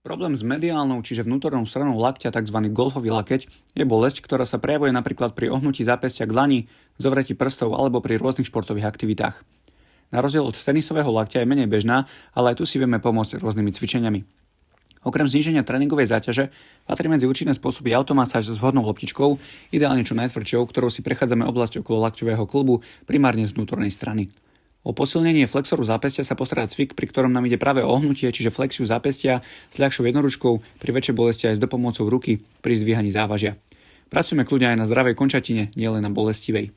Problém s mediálnou, čiže vnútornou stranou lakťa, tzv. Golfový lakeť, je bolesť, ktorá sa prejavuje napríklad pri ohnutí zápestia k dlani, zovretí prstov alebo pri rôznych športových aktivitách. Na rozdiel od tenisového lakťa je menej bežná, ale aj tu si vieme pomôcť rôznymi cvičeniami. Okrem zníženia tréningovej záťaže patrí medzi účinné spôsoby automasáž s vhodnou loptičkou, ideálne čo najtvrdšou, ktorou si prechádzame oblasť okolo lakťového kĺbu, primárne z vnútornej strany. O posilnenie flexoru zápestia sa postará cvik, pri ktorom nám ide práve o ohnutie, čiže flexiu zápestia s ľahšou jednoručkou, pri väčšej bolesti aj s dopomocou ruky pri zdvíhaní závažia. Pracujeme kľudne aj na zdravej končatine, nielen na bolestivej.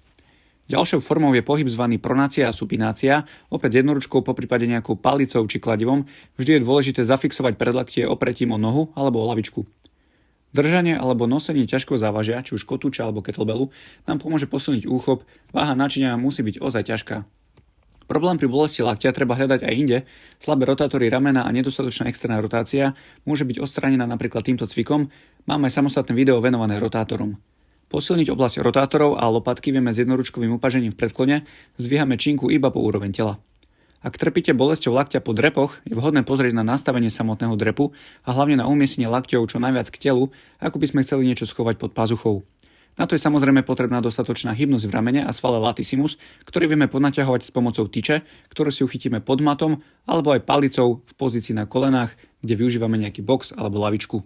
Ďalšou formou je pohyb zvaný pronácia a supinácia, opäť s jednoručkou, poprípade nejakou palicou či kladivom. Vždy je dôležité zafixovať predlaktie opretím o nohu alebo o lavičku. Držanie alebo nosenie ťažkého závažia, či už kotúča alebo kettlebellu, nám pomôže posilniť úchop, váha načinia musí byť ozaj ťažká. Problém pri bolesti lakťa treba hľadať aj inde. Slabé rotátory ramena a nedostatočná externá rotácia môže byť odstránená napríklad týmto cvikom. Máme aj samostatné video venované rotátorom. Posilniť oblasť rotátorov a lopatky vieme s jednoručkovým upažením v predklone, zdvíhame činku iba po úroveň tela. Ak trpíte bolesťou lakťa po drepoch, je vhodné pozrieť na nastavenie samotného drepu a hlavne na umiestnenie lakťov čo najviac k telu, ako by sme chceli niečo schovať pod pazuchou. Na to je samozrejme potrebná dostatočná hybnosť v ramene a svale latissimus, ktorý vieme podnaťahovať s pomocou tyče, ktorú si uchytíme pod matom alebo aj palicou v pozícii na kolenách, kde využívame nejaký box alebo lavičku.